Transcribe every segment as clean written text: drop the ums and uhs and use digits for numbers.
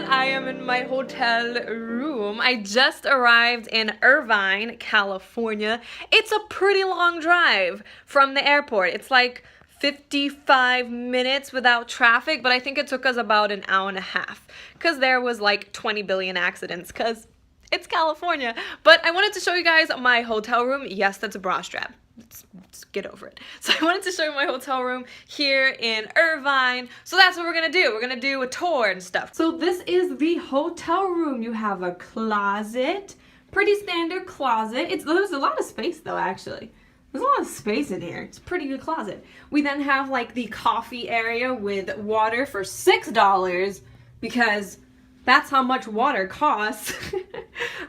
that I am in my hotel room. I just arrived in Irvine, California. It's a pretty long drive from the airport. It's like 55 minutes without traffic, but I think it took us about an hour and a half because there was like 20 billion accidents because it's California. But I wanted to show you guys my hotel room. Yes, that's a bra strap. Let's get over it. So I wanted to show you my hotel room here in Irvine. So that's what we're gonna do. We're gonna do a tour and stuff. So this is the hotel room. You have a closet, pretty standard closet. There's a lot of space though, actually. There's a lot of space in here. It's a pretty good closet. We then have like the coffee area with water for $6 because that's how much water costs.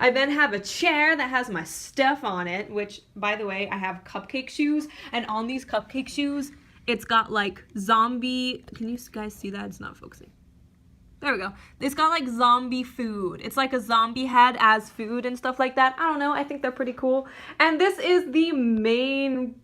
I then have a chair that has my stuff on it, which, by the way, I have cupcake shoes. And on these cupcake shoes, it's got like zombie... Can you guys see that? It's not focusing. There we go. It's got like zombie food. It's like a zombie head as food and stuff like that. I don't know. I think they're pretty cool. And this is the main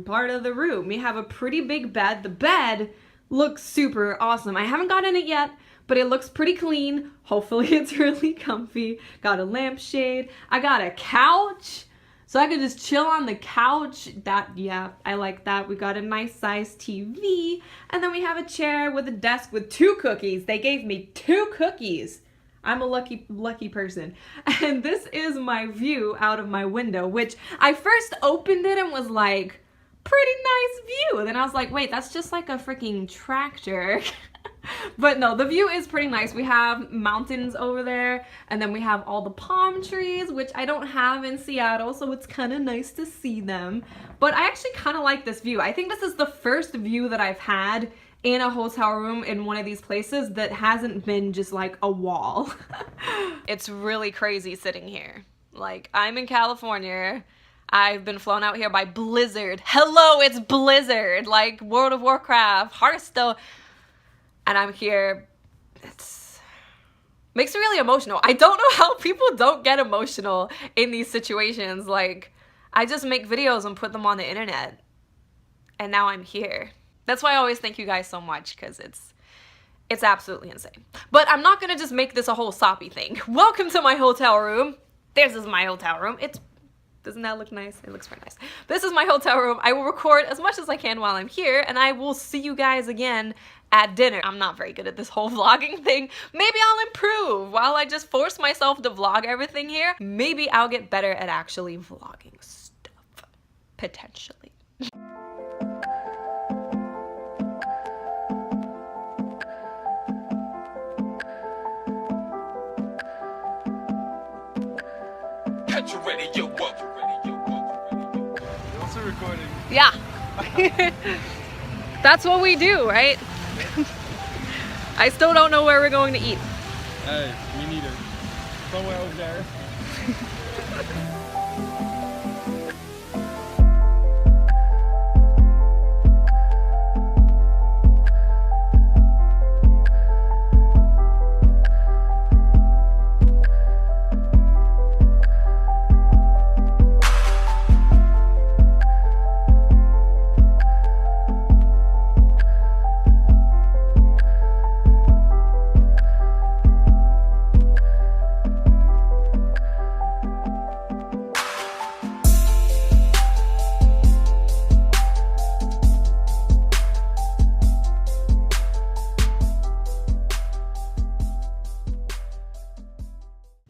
part of the room. We have a pretty big bed. The bed looks super awesome. I haven't gotten it yet, but it looks pretty clean. Hopefully it's really comfy. Got a lampshade. I got a couch, so I could just chill on the couch. Yeah, I like that. We got a nice size TV. And then we have a chair with a desk with 2 cookies. They gave me 2 cookies. I'm a lucky person. And this is my view out of my window, which I first opened it and was like, pretty nice view. And then I was like, wait, that's just like a freaking tractor. But no, the view is pretty nice. We have mountains over there, and then we have all the palm trees, which I don't have in Seattle, so it's kind of nice to see them. But I actually kind of like this view. I think this is the first view that I've had in a hotel room in one of these places that hasn't been just like a wall. It's really crazy sitting here. Like, I'm in California. I've been flown out here by Blizzard. Hello, it's Blizzard. Like World of Warcraft, Hearthstone. And I'm here. It makes me really emotional. I don't know how people don't get emotional in these situations. Like, I just make videos and put them on the internet. And now I'm here. That's why I always thank you guys so much, because it's absolutely insane. But I'm not gonna just make this a whole soppy thing. Welcome to my hotel room. This is my hotel room. Doesn't that look nice? It looks very nice. This is my hotel room. I will record as much as I can while I'm here, and I will see you guys again at dinner. I'm not very good at this whole vlogging thing. Maybe I'll improve. While I just force myself to vlog everything here, maybe I'll get better at actually vlogging stuff. Potentially. Catch you ready, yo, up. You're also recording. Yeah. That's what we do, right? I still don't know where we're going to eat. Hey, me neither. Somewhere over there.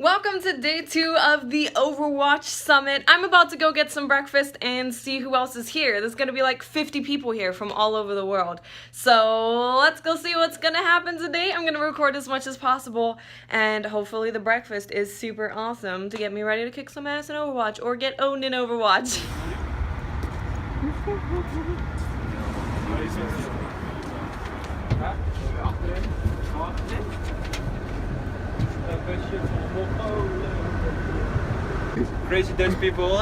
Welcome to day 2 of the Overwatch Summit. I'm about to go get some breakfast and see who else is here. There's gonna be like 50 people here from all over the world. So let's go see what's gonna happen today. I'm gonna record as much as possible, and hopefully the breakfast is super awesome to get me ready to kick some ass in Overwatch or get owned in Overwatch. Crazy Dutch people.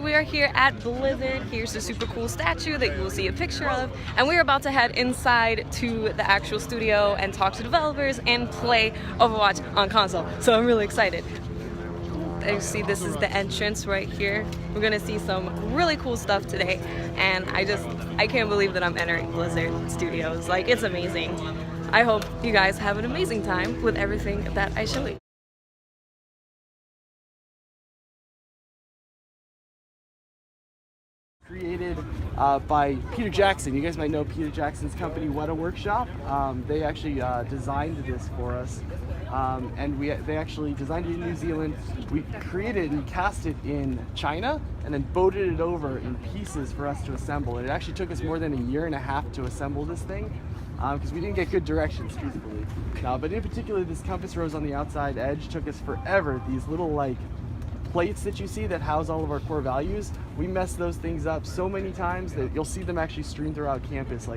we are here at Blizzard. Here's the super cool statue that you will see a picture of, and we're about to head inside to the actual studio and talk to developers and play Overwatch on console. So I'm really excited. As you see, this is the entrance right here. We're gonna see some really cool stuff today, and I can't believe that I'm entering Blizzard Studios. Like, it's amazing. I hope you guys have an amazing time with everything that I show you. Created by Peter Jackson. You guys might know Peter Jackson's company, Weta Workshop. They actually designed this for us, and they actually designed it in New Zealand. We created and cast it in China, and then boated it over in pieces for us to assemble. It actually took us more than a year and a half to assemble this thing, because we didn't get good directions, truthfully. But in particular, this compass rose on the outside edge took us forever. These little plates that you see that house all of our core values, we messed those things up so many times that you'll see them actually strewn throughout campus,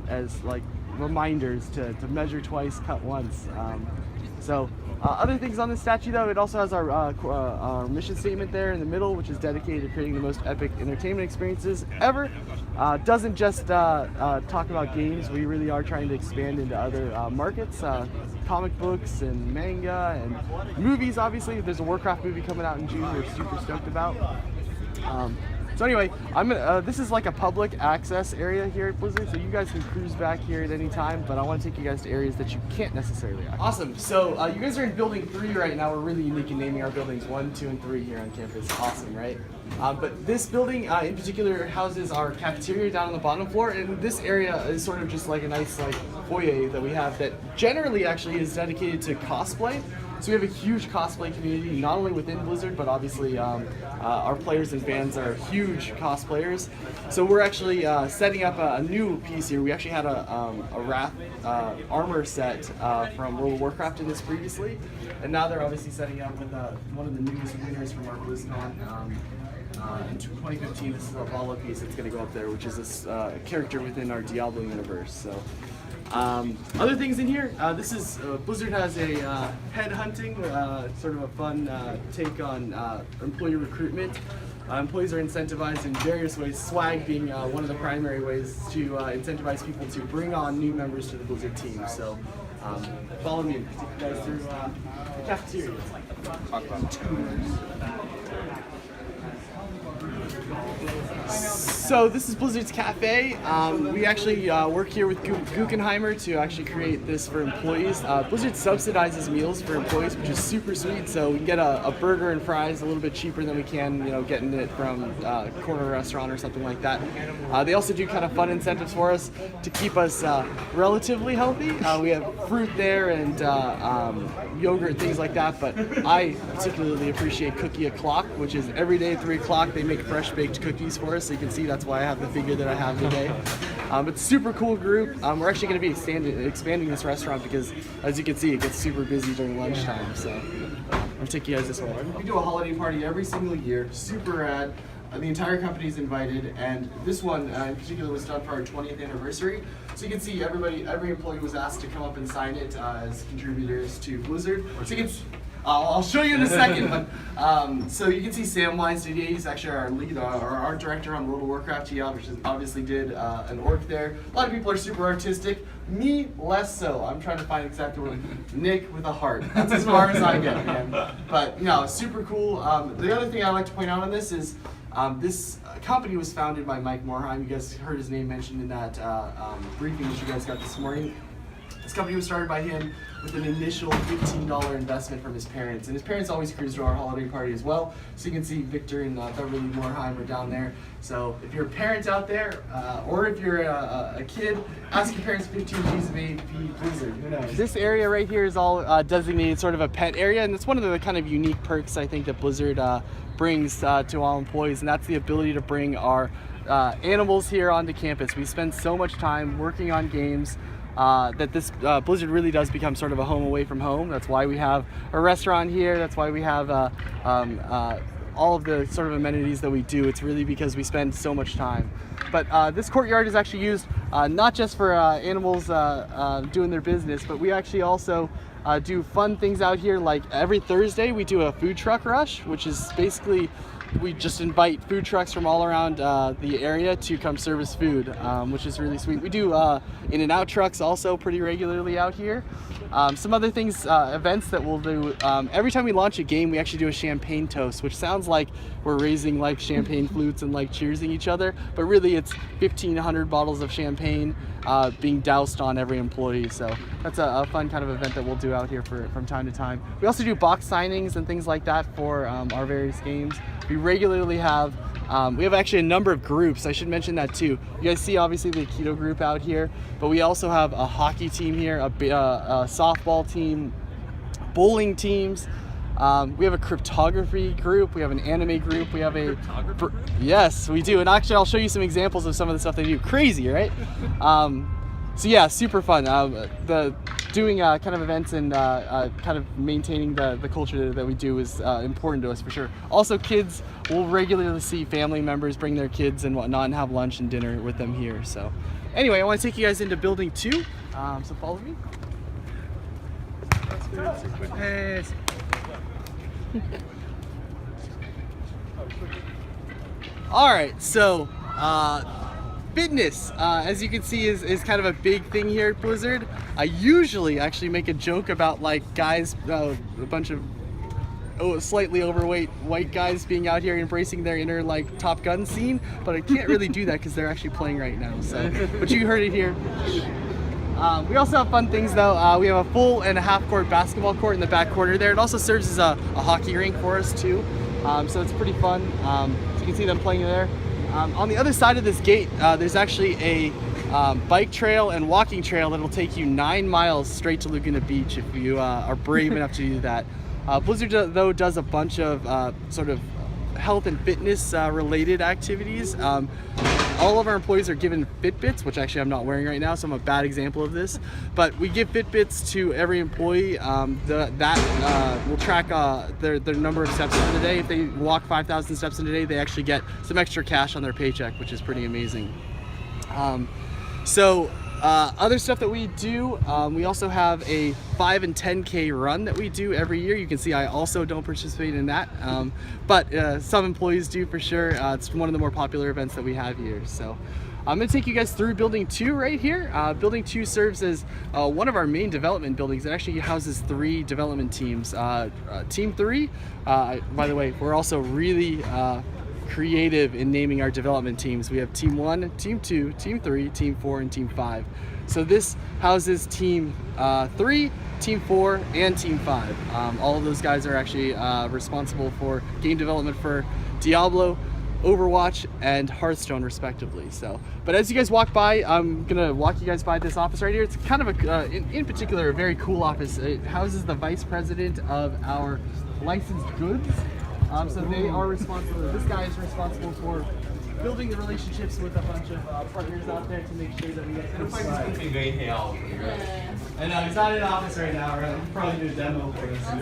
as reminders to measure twice, cut once. Other things on this statue, though, it also has our mission statement there in the middle, which is dedicated to creating the most epic entertainment experiences ever. Doesn't just talk about games. We really are trying to expand into other markets, comic books and manga and movies. Obviously, there's a Warcraft movie coming out in June we're super stoked about. So anyway, this is like a public access area here at Blizzard, so you guys can cruise back here at any time, but I want to take you guys to areas that you can't necessarily access. Awesome, so you guys are in building 3 right now. We're really unique in naming our buildings 1, 2, and 3 here on campus. Awesome, right? But this building in particular houses our cafeteria down on the bottom floor, and this area is sort of just like a nice foyer that we have that generally actually is dedicated to cosplay. So we have a huge cosplay community, not only within Blizzard, but obviously our players and fans are huge cosplayers. So we're actually setting up a new piece here. We actually had a Wrath armor set from World of Warcraft in this previously, and now they're obviously setting up with one of the newest winners from our BlizzCon. In 2015, this is a Vala piece that's going to go up there, which is this character within our Diablo universe. So. Other things in here, Blizzard has a head hunting, sort of a fun take on employee recruitment. Employees are incentivized in various ways, swag being one of the primary ways to incentivize people to bring on new members to the Blizzard team. So follow me and take you guys through the cafeteria. Talk about tours. So this is Blizzard's Cafe. We actually work here with Guggenheimer to actually create this for employees. Blizzard subsidizes meals for employees, which is super sweet. So we can get a burger and fries a little bit cheaper than we can, getting it from a corner restaurant or something like that. They also do kind of fun incentives for us to keep us relatively healthy. We have fruit there and yogurt, things like that. But I particularly appreciate Cookie O'Clock, which is every day at 3 o'clock they make fresh baked cookies for us. So you can see that's why I have the figure that I have today. It's a super cool group. We're actually going to be expanding this restaurant because, as you can see, it gets super busy during lunchtime. So I'll take you guys this way. We do a holiday party every single year. Super rad. The entire company is invited, and this one in particular was done for our 20th anniversary. So you can see every employee was asked to come up and sign it as contributors to Blizzard. So you can. I'll show you in a second, but so you can see Sam Wines today. He's actually our lead, our art director on World of Warcraft. He obviously did an orc there. A lot of people are super artistic. Me, less so. I'm trying to find exactly what. Nick with a heart. That's as far as I get, man. But no, super cool. The other thing I'd like to point out on this is this company was founded by Mike Morheim. You guys heard his name mentioned in that briefing that you guys got this morning. This company was started by him with an initial $15 investment from his parents. And his parents always cruise to our holiday party as well. So you can see Victor and Beverly Morheim are down there. So if you're a parent out there, or if you're a kid, ask your parents 15 G's of AP Blizzard. Who knows? This area right here is all designated sort of a pet area. And it's one of the kind of unique perks I think that Blizzard brings to all employees. And that's the ability to bring our animals here onto campus. We spend so much time working on games. That this Blizzard really does become sort of a home away from home. That's why we have a restaurant here. That's why we have all of the sort of amenities that we do. It's really because we spend so much time. But this courtyard is actually used not just for animals doing their business, but we actually also do fun things out here. Like every Thursday we do a food truck rush, which is basically we just invite food trucks from all around the area to come service food, which is really sweet. We do in-and-out trucks also pretty regularly out here. Some other things, events that we'll do, every time we launch a game, we actually do a champagne toast, which sounds like we're raising like champagne flutes and like cheersing each other, but really it's 1,500 bottles of champagne being doused on every employee. So that's a fun kind of event that we'll do out here from time to time. We also do box signings and things like that for our various games. We regularly have we have actually a number of groups. I should mention that too. You guys see obviously the Aikido group out here, but we also have a hockey team here, a softball team, bowling teams. We have a cryptography group. We have an anime group. We have a yes, we do. And actually, I'll show you some examples of some of the stuff they do. Crazy, right? So yeah, super fun. Doing kind of events and kind of maintaining the culture that we do is important to us for sure. Also, kids, we'll regularly see family members bring their kids and whatnot and have lunch and dinner with them here. So anyway, I want to take you guys into building 2. So follow me. Yes. All right, so fitness, as you can see, is kind of a big thing here at Blizzard. I usually actually make a joke about like guys, a bunch of slightly overweight white guys being out here embracing their inner like Top Gun scene, but I can't really do that because they're actually playing right now. So, but you heard it here. We also have fun things though. We have a full and a half court basketball court in the back corner there. It also serves as a hockey rink for us too. So it's pretty fun. So you can see them playing there. On the other side of this gate, there's actually a bike trail and walking trail that'll take you 9 miles straight to Laguna Beach if you are brave enough to do that. Blizzard though does a bunch of sort of health and fitness related activities. All of our employees are given Fitbits, which actually I'm not wearing right now, so I'm a bad example of this. But we give Fitbits to every employee. That will track their number of steps in a day. If they walk 5,000 steps in a day, they actually get some extra cash on their paycheck, which is pretty amazing. Other stuff that we do, we also have a 5 and 10K run that we do every year. You can see I also don't participate in that, but some employees do for sure. It's one of the more popular events that we have here. So I'm going to take you guys through Building 2 right here. Building 2 serves as one of our main development buildings. It actually houses 3 development teams. Team 3, by the way, we're also really creative in naming our development teams. We have Team 1, Team 2, Team 3, Team 4, and Team 5. So this houses Team 3, Team 4, and Team 5. All of those guys are actually responsible for game development for Diablo, Overwatch, and Hearthstone respectively. So, but as you guys walk by, I'm gonna walk you guys by this office right here. It's kind of a, in particular, a very cool office. It houses the vice president of our licensed goods. So they are responsible, this guy is responsible for building the relationships with a bunch of partners out there to make sure that we get to the I know, he's not in office right now, right? He'll probably do a demo for us. So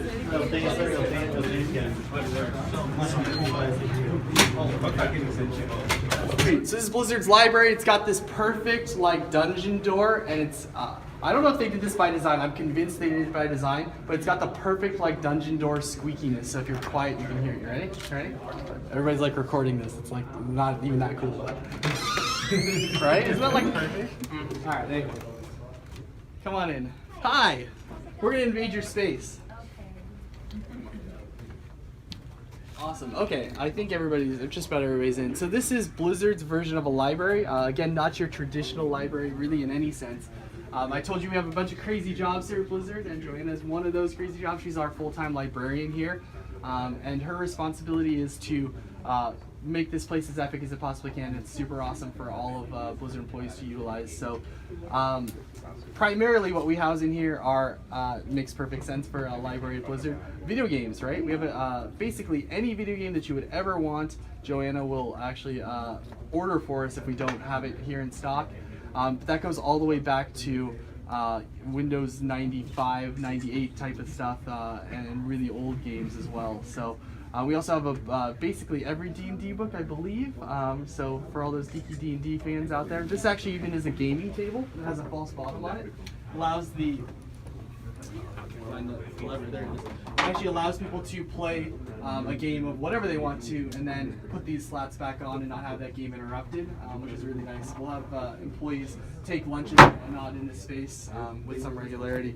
this is Blizzard's library. It's got this perfect like dungeon door, and it's I don't know if they did this by design. I'm convinced they did it by design, but it's got the perfect like dungeon door squeakiness. So if you're quiet, you can hear it. You ready? Ready? Everybody's like recording this. It's like not even that cool, but right? Isn't that like perfect? All right, there you go. Come on in. Hi. We're gonna invade your space. Awesome. Okay, I think just about everybody's in. So this is Blizzard's version of a library. Again, not your traditional library, really, in any sense. I told you we have a bunch of crazy jobs here at Blizzard, and Joanna's one of those crazy jobs. She's our full-time librarian here, and her responsibility is to make this place as epic as it possibly can. It's super awesome for all of Blizzard employees to utilize. So primarily what we house in here are, makes perfect sense for a library at Blizzard, video games, right? We have basically any video game that you would ever want, Joanna will actually order for us if we don't have it here in stock. But that goes all the way back to Windows 95, 98 type of stuff, and really old games as well. So we also have basically every D&D book, I believe. So for all those geeky D&D fans out there, this actually even is a gaming table. It has a false bottom on it. Allows the find the lever. There it is. It actually allows people to play a game of whatever they want to, and then put these slats back on and not have that game interrupted, which is really nice. We'll have employees take lunches and whatnot in this space with some regularity.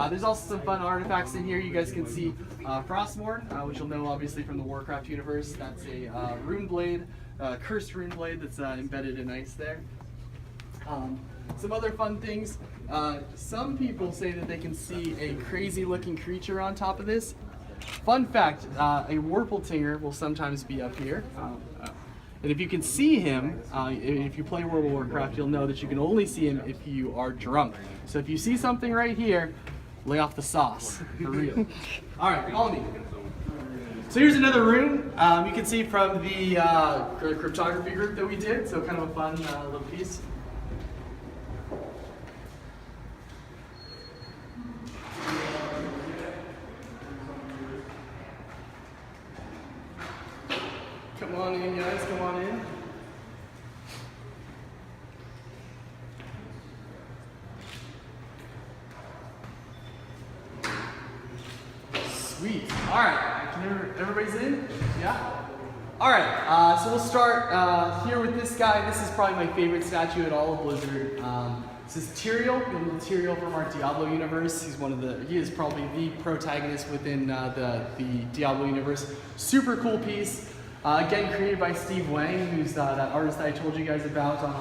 There's also some fun artifacts in here. You guys can see Frostmourne, which you'll know obviously from the Warcraft universe. That's a rune blade, cursed rune blade that's embedded in ice there. Some other fun things. Some people say that they can see a crazy looking creature on top of this. Fun fact, a Warpletinger will sometimes be up here. And if you can see him, if you play World of Warcraft, you'll know that you can only see him if you are drunk. So if you see something right here, lay off the sauce, for real. All right, follow me. So here's another room. You can see from the cryptography group that we did, so kind of a fun little piece. Come on in, guys, come on in. Sweet. All right, everybody's in? Yeah? All right, so we'll start here with this guy. This is probably my favorite statue at all of Blizzard. This is Tyrael, Tyrael from our Diablo universe. He is probably the protagonist within the Diablo universe. Super cool piece. Again, created by Steve Wang, who's that artist that I told you guys about on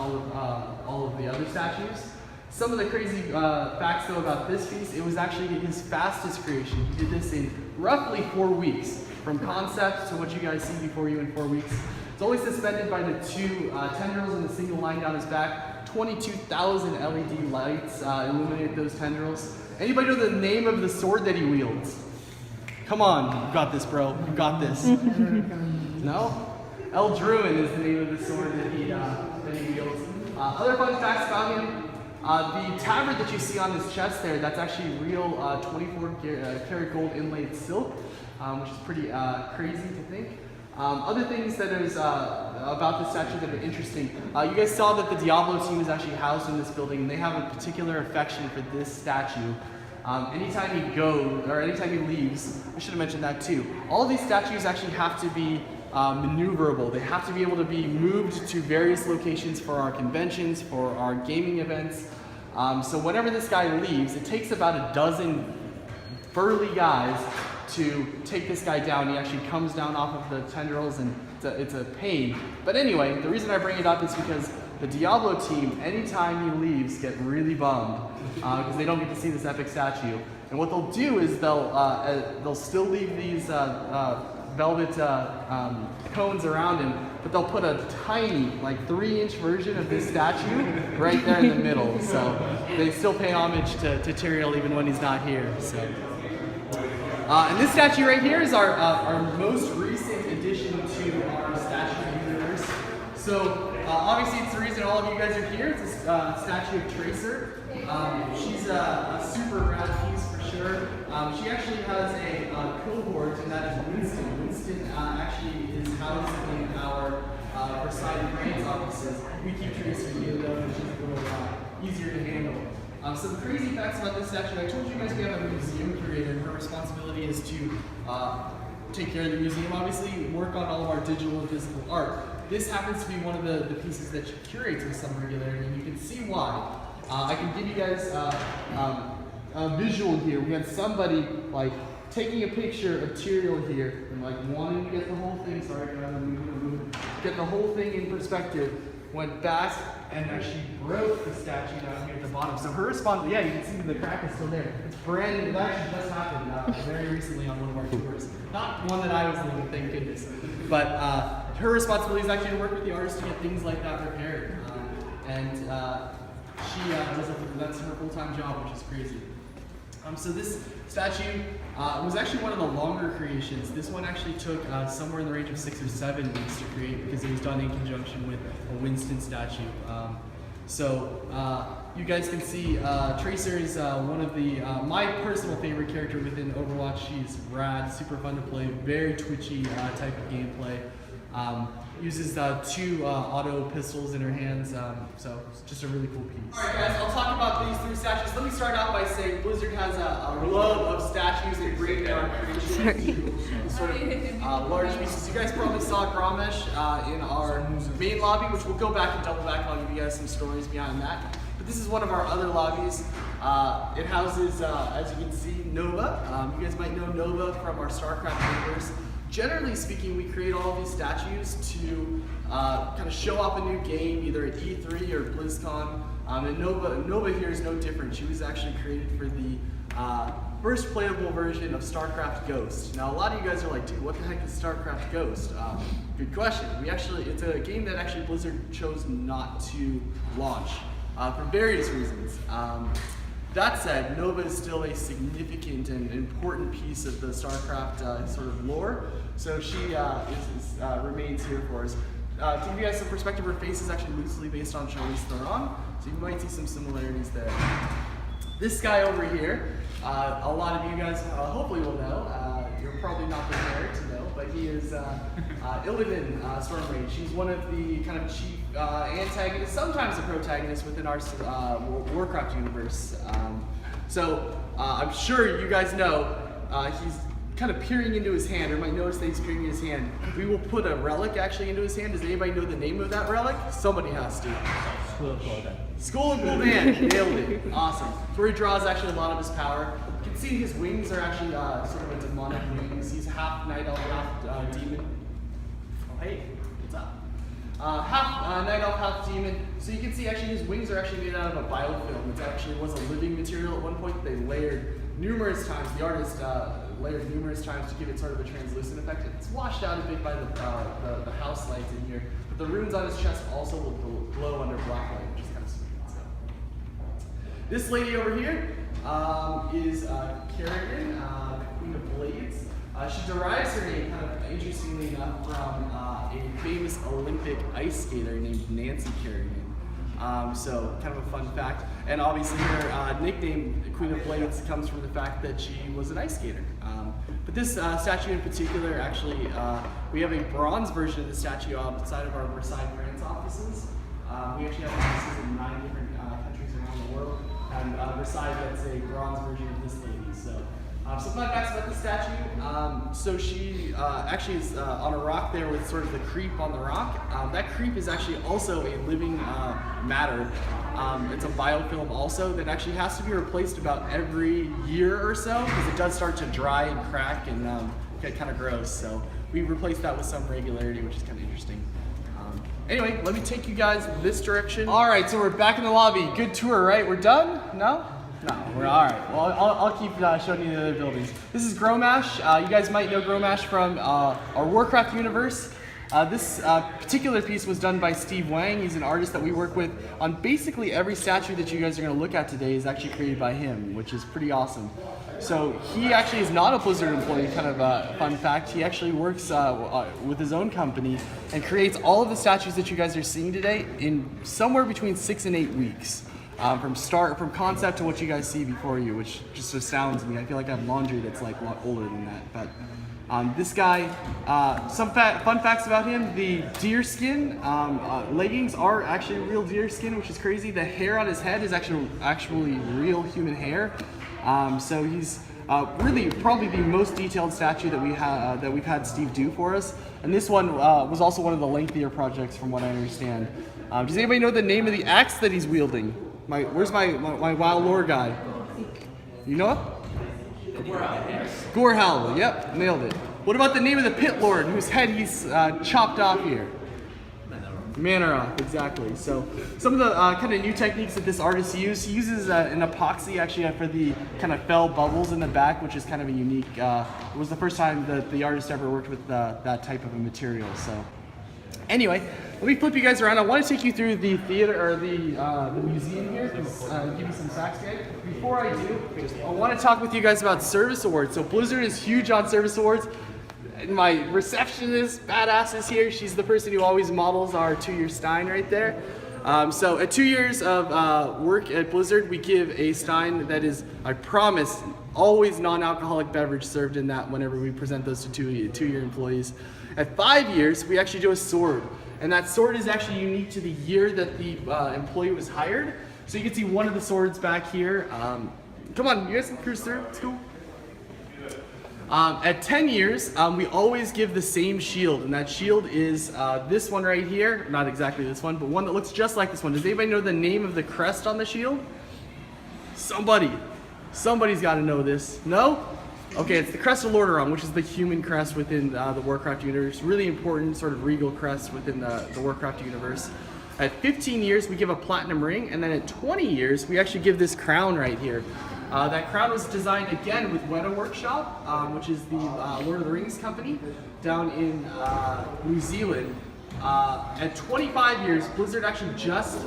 all of the other statues. Some of the crazy facts though about this piece, it was actually his fastest creation. He did this in roughly 4 weeks, from concept to what you guys see before you in 4 weeks. It's only suspended by the two tendrils and a single line down his back. 22,000 LED lights illuminate those tendrils. Anybody know the name of the sword that he wields? Come on, you got this, bro. You got this. No? El Druin is the name of the sword that he wields. Other fun facts about him. The tabard that you see on his chest there, that's actually real 24 karat gold inlaid silk, which is pretty crazy to think. Other things that is about this statue that are interesting. You guys saw that the Diablo team is actually housed in this building, and they have a particular affection for this statue. Anytime he goes, or anytime he leaves, I should have mentioned that too. All of these statues actually have to be maneuverable. They have to be able to be moved to various locations for our conventions, for our gaming events. So whenever this guy leaves, it takes about a dozen burly guys to take this guy down. He actually comes down off of the tendrils, and it's a pain. But anyway, the reason I bring it up is because the Diablo team, anytime he leaves, get really bummed because they don't get to see this epic statue. And what they'll do is they'll still leave these velvet cones around him, but they'll put a tiny, like 3-inch version of this statue right there in the middle. So they still pay homage to Tyrael even when he's not here. So. And this statue right here is our most recent addition to our statue universe. So obviously it's the reason all of you guys are here. It's a statue of Tracer. She's a super rad piece for sure. She actually has a cohort, and that is Winston. Winston actually is housed in our Versailles Brands offices. We keep Tracer here though, and she's a little easier to handle. Some crazy facts about this statue. I told you guys we have a museum curator, and her responsibility is to take care of the museum, obviously, work on all of our digital and physical art. This happens to be one of the pieces that she curates with some regularity, and you can see why. I can give you guys a visual here. We had somebody like taking a picture of Tyrael here and like wanting to get the whole thing, get the whole thing in perspective, went back and actually broke the statue down here at the bottom. So her response, yeah, you can see the crack is still there. It's brand new. It actually just happened very recently on one of our tours. Not one that I was leading, thank goodness. But her responsibility is actually to work with the artist to get things like that repaired. She does that's her full-time job, which is crazy. So this statue was actually one of the longer creations. This one actually took somewhere in the range of 6 or 7 weeks to create because it was done in conjunction with a Winston statue. You guys can see Tracer is one of my personal favorite character within Overwatch. She's rad, super fun to play, very twitchy type of gameplay. uses two auto pistols in her hands, so it's just a really cool piece. Alright guys, I'll talk about these 3 statues. Let me start out by saying Blizzard has a love of statues that break down creation into sort of large pieces. You guys probably saw Gromesh in our main lobby, which we'll go back and double back. I'll give you guys some stories behind that. But this is one of our other lobbies. It houses, as you can see, Nova. You guys might know Nova from our StarCraft universe. Generally speaking, we create all of these statues to kind of show off a new game, either at E3 or BlizzCon. And Nova here is no different. She was actually created for the first playable version of StarCraft Ghost. Now, a lot of you guys are like, dude, what the heck is StarCraft Ghost? Good question. It's a game that actually Blizzard chose not to launch for various reasons. That said, Nova is still a significant and important piece of the StarCraft sort of lore, so she remains here for us. To give you guys some perspective, her face is actually loosely based on Charlize Theron, so you might see some similarities there. This guy over here, a lot of you guys hopefully will know. You're probably not prepared to know, but he is Illidan Stormrage. She's one of the kind of chief antagonists, sometimes a protagonist within our Warcraft universe. So I'm sure you guys know he's kind of peering into his hand, or might notice that he's peering into his hand. We will put a relic actually into his hand. Does anybody know the name of that relic? Somebody has to. School of Gul'dan. School of Gul'dan. Nailed it. Awesome. That's where he draws actually a lot of his power. You can see his wings are actually sort of a demonic wings. He's half night elf, half demon. Oh hey, what's up? Half night elf, half demon. So you can see actually his wings are actually made out of a biofilm. It actually was a living material at one point. They layered numerous times. The artist layered numerous times to give it sort of a translucent effect. It's washed out a bit by the house lights in here. But the runes on his chest also will glow under black light, which is kind of sweet. So. This lady over here is Kerrigan, the Queen of Blades. She derives her name, kind of interestingly enough, from a famous Olympic ice skater named Nancy Kerrigan. So kind of a fun fact. And obviously her nickname, Queen of Blades, comes from the fact that she was an ice skater. But this statue in particular, actually, we have a bronze version of the statue outside of our Versailles, France offices. We actually have offices in 9 different countries around the world. And Versailles gets a bronze version of this lady. So some fun facts about the statue. So she actually is on a rock there with sort of the creep on the rock. That creep is actually also a living matter. It's a biofilm also that actually has to be replaced about every year or so because it does start to dry and crack and get kind of gross. So we replace that with some regularity, which is kind of interesting. Anyway, let me take you guys this direction. All right, so we're back in the lobby. Good tour, right? We're done? No? No, we're all right. Well, I'll keep showing you the other buildings. This is Gromesh. You guys might know Gromesh from our Warcraft universe. This particular piece was done by Steve Wang. He's an artist that we work with on basically every statue that you guys are going to look at today is actually created by him, which is pretty awesome. So he actually is not a Blizzard employee, kind of a fun fact. He actually works with his own company and creates all of the statues that you guys are seeing today in somewhere between 6 and 8 weeks. From concept to what you guys see before you, which just astounds me. I feel like I have laundry that's like a lot older than that. But this guy, some fun facts about him: the deer skin leggings are actually real deer skin, which is crazy. The hair on his head is actually real human hair. So he's really probably the most detailed statue that we've had Steve do for us. And this one was also one of the lengthier projects, from what I understand. Does anybody know the name of the axe that he's wielding? Where's my wild lore guy? You know it? Gorehowl. Yep, nailed it. What about the name of the pit lord whose head he's chopped off here? Manoroth, exactly. So some of the kind of new techniques that this artist used, he uses an epoxy actually for the kind of fell bubbles in the back, which is kind of a unique. It was the first time that the artist ever worked with that type of a material. So anyway, let me flip you guys around. I want to take you through the theater or the museum here, give you some facts here. Before I do, I want to talk with you guys about service awards. So Blizzard is huge on service awards. My receptionist, badass, is here. She's the person who always models our 2-year Stein right there. So at 2 years of work at Blizzard, we give a Stein that is, I promise, always non-alcoholic beverage served in that whenever we present those to two-year employees. At 5 years, we actually do a sword. And that sword is actually unique to the year that the employee was hired. So you can see one of the swords back here. Come on, you guys can cruise through, it's cool. At 10 years, we always give the same shield, and that shield is this one right here. Not exactly this one, but one that looks just like this one. Does anybody know the name of the crest on the shield? Somebody's got to know this. No? Okay, it's the Crest of Lordaeron, which is the human crest within the Warcraft universe. Really important sort of regal crest within the Warcraft universe. At 15 years, we give a platinum ring, and then at 20 years, we actually give this crown right here. That crown was designed again with Weta Workshop, which is the Lord of the Rings company down in New Zealand. At 25 years, Blizzard actually just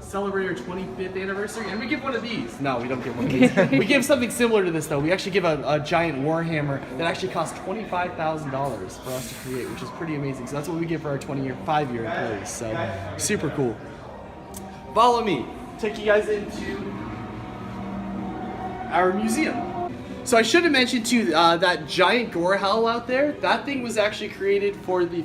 celebrated our 25th anniversary, and we give one of these. No, we don't give one of these. We give something similar to this, though. We actually give a giant Warhammer that actually costs $25,000 for us to create, which is pretty amazing. So that's what we give for our 5-year employees. So super cool. Follow me. Take you guys into our museum. So I should have mentioned too, that giant gore howl out there, that thing was actually created for the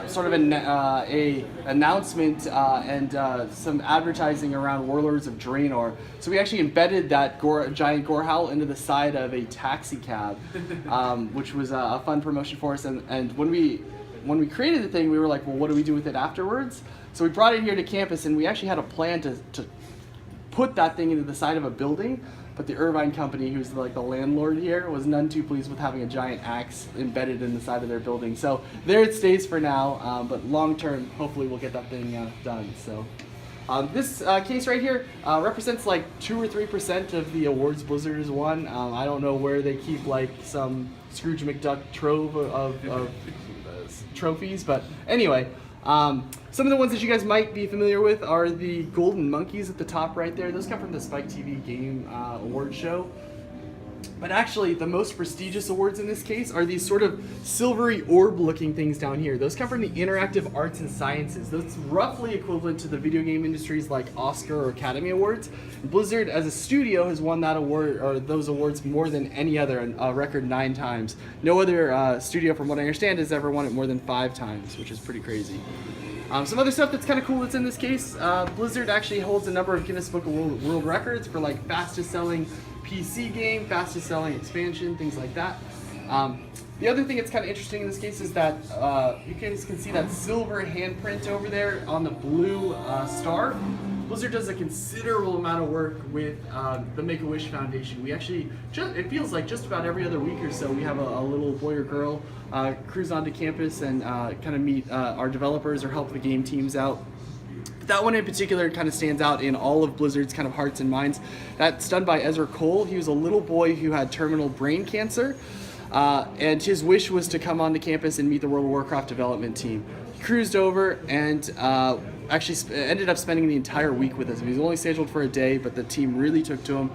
sort of a announcement and some advertising around Warlords of Draenor. So we actually embedded that giant gore howl into the side of a taxi cab, which was a fun promotion for us. And when we created the thing, we were like, well, what do we do with it afterwards? So we brought it here to campus, and we actually had a plan to put that thing into the side of a building. But the Irvine company, who's like the landlord here, was none too pleased with having a giant axe embedded in the side of their building. So there it stays for now, but long term, hopefully we'll get that thing done. So this case right here represents like 2 or 3% of the awards Blizzard has won. I don't know where they keep like some Scrooge McDuck trove of trophies, but anyway. Some of the ones that you guys might be familiar with are the golden monkeys at the top right there. Those come from the Spike TV game award show. But actually, the most prestigious awards in this case are these sort of silvery orb-looking things down here. Those come from the Interactive Arts and Sciences. That's roughly equivalent to the video game industry's like Oscar or Academy Awards. Blizzard, as a studio, has won that award or those awards more than any other, a record 9 times. No other studio, from what I understand, has ever won it more than 5 times, which is pretty crazy. Some other stuff that's kind of cool that's in this case, Blizzard actually holds a number of Guinness Book of World Records for like fastest selling PC game, fastest selling expansion, things like that. The other thing that's kind of interesting in this case is that you guys can see that silver handprint over there on the blue star. Blizzard does a considerable amount of work with the Make-A-Wish Foundation. We actually, it feels like just about every other week or so, we have a little boy or girl cruise onto campus and kind of meet our developers or help the game teams out. That one in particular kind of stands out in all of Blizzard's kind of hearts and minds. That's done by Ezra Cole. He was a little boy who had terminal brain cancer, and his wish was to come onto campus and meet the World of Warcraft development team. He cruised over and actually ended up spending the entire week with us. He was only scheduled for a day, but the team really took to him.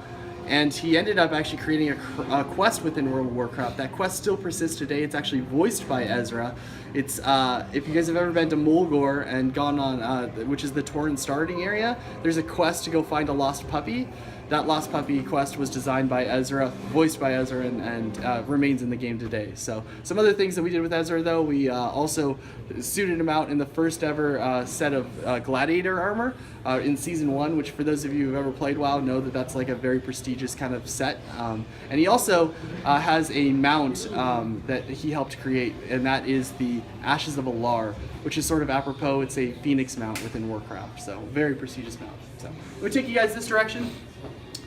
And he ended up actually creating a quest within World of Warcraft. That quest still persists today. It's actually voiced by Ezra. It's if you guys have ever been to Mulgore and gone on, which is the Torrent starting area, there's a quest to go find a lost puppy. That lost puppy quest was designed by Ezra, voiced by Ezra, and remains in the game today. So some other things that we did with Ezra, though, we also suited him out in the first ever set of Gladiator armor in Season 1, which for those of you who've ever played WoW know that that's like a very prestigious kind of set. And he also has a mount that he helped create, and that is the Ashes of Alar, which is sort of apropos. It's a Phoenix mount within Warcraft, so very prestigious mount. So I'm going to take you guys this direction.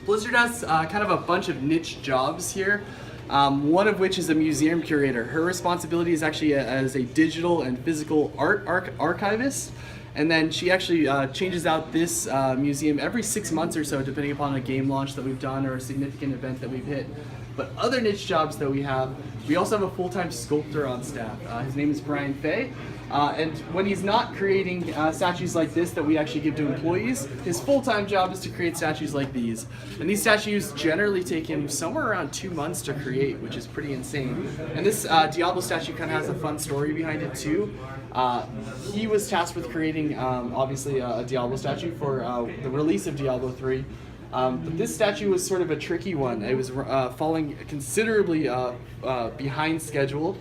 Blizzard has kind of a bunch of niche jobs here, one of which is a museum curator. Her responsibility is actually as a digital and physical art archivist, and then she actually changes out this museum every 6 months or so, depending upon a game launch that we've done or a significant event that we've hit. But other niche jobs that we also have a full-time sculptor on staff. His name is Brian Fay. And when he's not creating statues like this that we actually give to employees, his full-time job is to create statues like these. And these statues generally take him somewhere around 2 months to create, which is pretty insane. And this Diablo statue kind of has a fun story behind it too. He was tasked with creating, obviously, a Diablo statue for the release of Diablo 3. But this statue was sort of a tricky one. It was falling considerably behind schedule.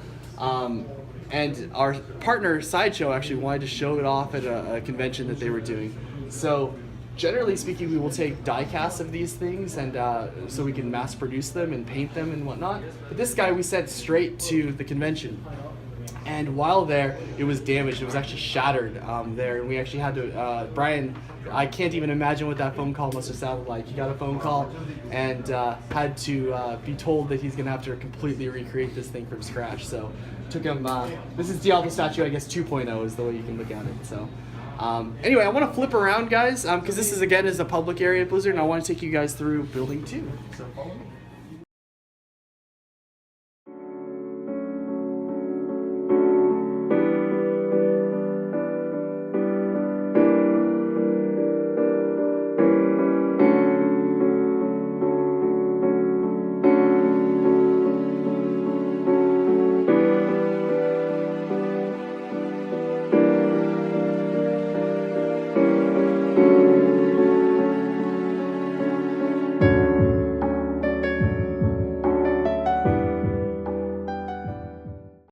And our partner Sideshow actually wanted to show it off at a convention that they were doing. So generally speaking, we will take die casts of these things and so we can mass produce them and paint them and whatnot. But this guy we sent straight to the convention. And while there, it was damaged. It was actually shattered there. And we actually had to, Brian, I can't even imagine what that phone call must have sounded like. He got a phone call and had to be told that he's going to have to completely recreate this thing from scratch. So took him, this is Diablo Statue, I guess 2.0 is the way you can look at it. So anyway, I want to flip around, guys, because this is, again, is a public area at Blizzard, and I want to take you guys through Building 2. So follow me.